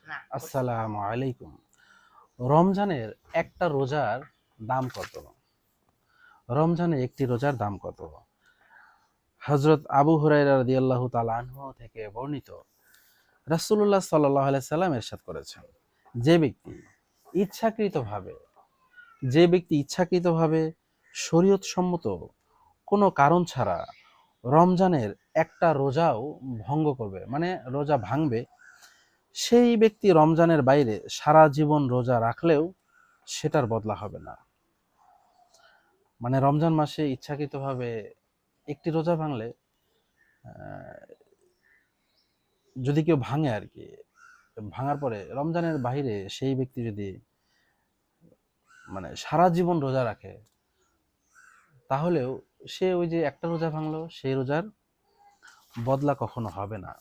আসসালামু আলাইকুম। রমজানের একটা রোজার দাম কত? রমজানের একটি রোজার দাম কত? হযরত আবু হুরায়রা রাদিয়াল্লাহু তাআলা আনহু থেকে বর্ণিত, রাসূলুল্লাহ সাল্লাল্লাহু আলাইহি সাল্লাম ইরশাদ করেছেন, যে ব্যক্তি ইচ্ছাকৃতভাবে যে ব্যক্তি ইচ্ছাকৃতভাবে শরীয়তসম্মত কোনো কারণ ছাড়া রমজানের একটা রোজাও ভঙ্গ করবে, মানে রোজা ভাঙবে, সেই ব্যক্তি রমজানের বাইরে সারা জীবন রোজা রাখলেও সেটার বদলা হবে না। মানে রমজান মাসে ইচ্ছাকৃতভাবে একটি রোজা ভাঙলে, যদি কেউ ভাঙে আর কি, ভাঙার পরে রমজানের বাইরে সেই ব্যক্তি যদি মানে সারা জীবন রোজা রাখে, তাহলেও সে ওই যে একটা রোজা ভাঙলো সেই রোজার বদলা কখনো হবে না।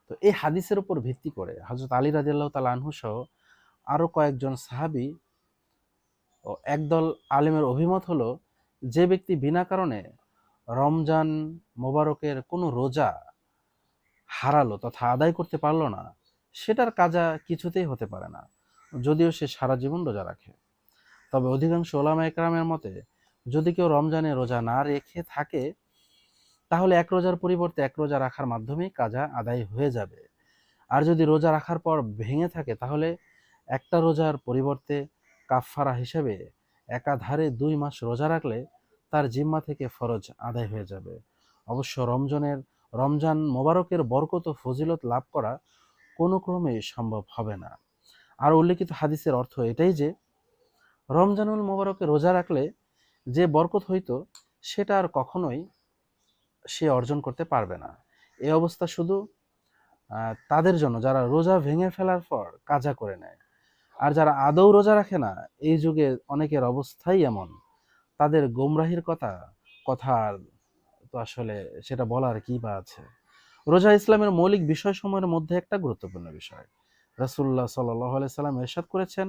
তো এই হাদিসের উপর ভিত্তি করে হযরত আলী রাদিয়াল্লাহু তাআলা আনহু সহ আরো কয়েকজন সাহাবী ও একদল আলেমের অভিমত হলো, যে ব্যক্তি বিনা কারণে রমজান মোবারকের কোনো রোজা হারালো তথা আদায় করতে পারলো না, সেটার কাজা কিছুতেই হতে পারে না, যদিও সে সারা জীবন রোজা রাখে। তবে অধিকাংশ ওলামা একরামের মতে, যদি কেউ রমজানে রোজা না রেখে থাকে, তাহলে এক রোজার পরিবর্তে এক রোজা রাখার মাধ্যমেই কাজা আদায় হয়ে যাবে। আর যদি রোজা রাখার পর ভেঙে থাকে, তাহলে একটা রোজার পরিবর্তে কাফফারা হিসেবে একাধারে 2 মাস রোজা রাখলে তার জিম্মা থেকে ফরজ আদায় হয়ে যাবে। অবশ্য রমজান মোবারকের বরকত ও ফজিলত লাভ করা কোনো ক্রমেই সম্ভব হবে না। আর উল্লেখিত হাদিসের অর্থ এটাই যে, রমজানুল মোবারকে রোজা রাখলে যে বরকত হইতো, সেটা আর কখনোই সে অর্জন করতে পারবে না। এই অবস্থা শুধু তাদের জন্য যারা রোজা ভেঙে ফেলার পর কাজা করে নেয়। আর যারা আদৌ রোজা রাখে না, এই যুগে অনেকের অবস্থাই এমন, তাদের গোমরাহির কথা আর তো আসলে সেটা বলার কি বা আছে। রোজা ইসলামের মৌলিক বিষয়সমূহের মধ্যে একটা গুরুত্বপূর্ণ বিষয়। রাসূলুল্লাহ সাল্লাল্লাহু আলাইহি সাল্লাম ইরশাদ করেছেন,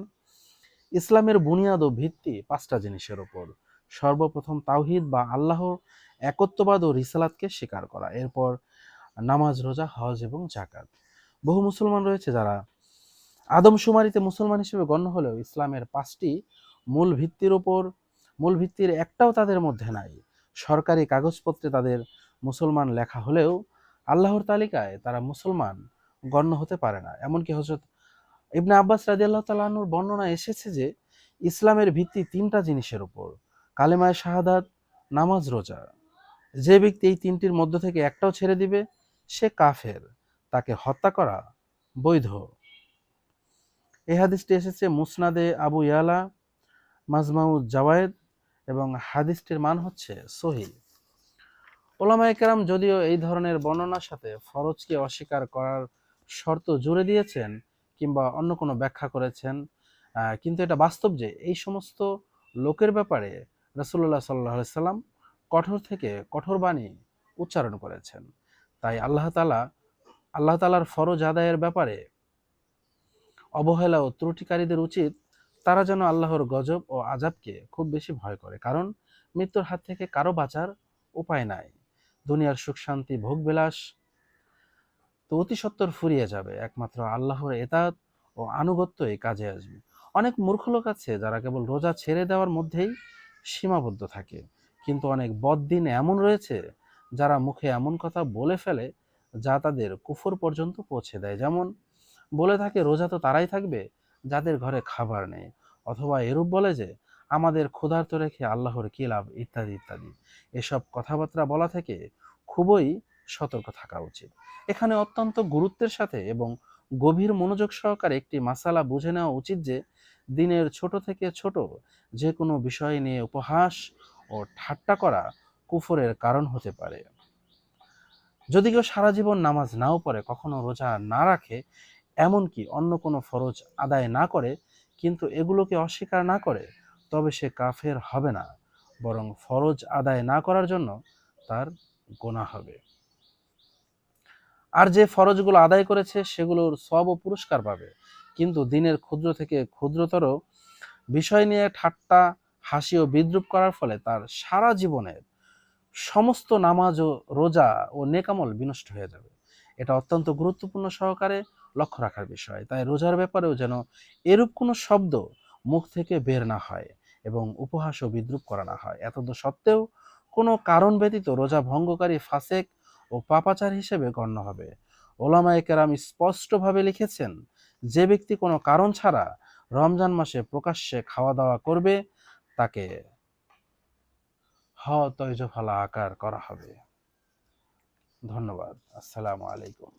ইসলামের বুনিয়াদ ও ভিত্তি 5টা জিনিসের উপর। সর্বপ্রথম তাওহীদ বা আল্লাহর একত্ববাদ ও রিসালাতকে স্বীকার করা, এরপর নামাজ, রোজা, হজ এবং যাকাত। বহু মুসলমান রয়েছে যারা আদমশুমারিতে মুসলমান হিসেবে গণ্য হলেও ইসলামের 5টি মূল ভিত্তির একটাও তাদের মধ্যে নাই। সরকারি কাগজপত্রে তাদের মুসলমান লেখা হলেও আল্লাহর তালিকায় তারা মুসলমান গণ্য হতে পারে না। এমনকি হযরত ইবনে আব্বাস রাদিয়াল্লাহু তাআলা আনহুর বর্ণনায় এসেছে যে, ইসলামের ভিত্তি 3টা জিনিসের উপর: কালেমায়ে শাহাদাত, নামাজ, রোজা। যে ব্যক্তি এই 3টির মধ্য থেকে একটাও ছেড়ে দিবে, সে কাফের, তাকে হত্যা করা বৈধ। এই হাদিসটি এসেছে মুসনাদে আবু ইয়ালা, মাজমাউজ জাওয়ায়েদ, এবং হাদিসটির মান হচ্ছে সহিহ। ওলামায়ে কেরাম যদিও এই ধরনের বর্ণনার সাথে ফরজকে অস্বীকার করার শর্ত জুড়ে দিয়েছেন কিংবা অন্য কোনো ব্যাখ্যা করেছেন, কিন্তু এটা বাস্তব যে এই সমস্ত লোকের ব্যাপারে রাসূলুল্লাহ সাল্লাল্লাহু আলাইহি সাল্লাম কঠোর থেকে কঠোর বাণী উচ্চারণ করেছেন। তাই আল্লাহ তাআলার ফরজ আদায়ের ব্যাপারে অবহেলা ও ত্রুটিকারীদের উচিত তারা যেন আল্লাহর গজব ও আযাবকে খুব বেশি ভয় করে, কারণ মৃত্যুর হাত থেকে কারো বাঁচার উপায় নাই। দুনিয়ার সুখ শান্তি ভোগ বিলাস তো অতি সত্বর ফুরিয়ে যাবে, একমাত্র আল্লাহর এতাত ও আনুগত্যই কাজে আসবে। অনেক মূর্খ লোক আছে যারা কেবল রোজা ছেড়ে দেওয়ার মধ্যেই সীমাবদ্ধ থাকে, কিন্তু অনেক বদদিন এমন রয়েছে যারা মুখে এমন কথা বলে ফেলে যা তাদের কুফর পর্যন্ত পৌঁছে দেয়। যেমন বলে থাকে, রোজা তো তারাই থাকবে যাদের ঘরে খাবার নেই, অথবা এরূপ বলে যে, আমাদের ক্ষুধার্ত রেখে আল্লাহর কি লাভ, ইত্যাদি ইত্যাদি। এসব কথাবার্তা বলা থেকে খুবই সতর্ক থাকা উচিত। এখানে অত্যন্ত গুরুত্বের সাথে এবং গভীর মনোযোগ সহকারে একটি মাসালা বুঝে নেওয়া উচিত যে, দিনের ছোট থেকে ছোট যে কোনো বিষয় নিয়ে উপহাস ও ঠাট্টা করা কুফরের কারণ হতে পারে। যদি কেউ সারা জীবন নামাজ নাও পড়ে, কখনো রোজা না রাখে, এমনকি অন্য কোনো ফরজ আদায় না করে, কিন্তু এগুলোকে অস্বীকার না করে, তবে সে কাফের হবে না, বরং ফরজ আদায় না করার জন্য তার গুনাহ হবে। আর যে ফরজগুলো আদায় করেছে সেগুলোর সওয়াব ও পুরস্কার পাবে। কিন্তু দিনের ক্ষুদ্র থেকে ক্ষুদ্রতর বিষয় নিয়ে ঠাট্টা, হাসি ও বিদ্রূপ করার ফলে তার সারা জীবনের সমস্ত নামাজ ও রোজা ও নেক আমল বিনষ্ট হয়ে যাবে। এটা অত্যন্ত গুরুত্বপূর্ণ সহকারে লক্ষ্য রাখার বিষয়। তাই রোজার ব্যাপারেও যেন এরূপ কোনো শব্দ মুখ থেকে বের না হয় এবং উপহাস ও বিদ্রূপ করা না হয়। এতদ সত্ত্বেও কোনো কারণ ব্যতীত রোজা ভঙ্গকারী ফাসেক ও পাপাচার হিসেবে গণ্য হবে। ওলামায়ে কেরাম স্পষ্টভাবে লিখেছেন, যে ব্যক্তি কোনো কারণ ছাড়া রমজান মাসে প্রকাশ্যে খাওয়া দাওয়া করবে তাকে তৈজফালা আকার করা হবে। ধন্যবাদ। আসসালামু আলাইকুম।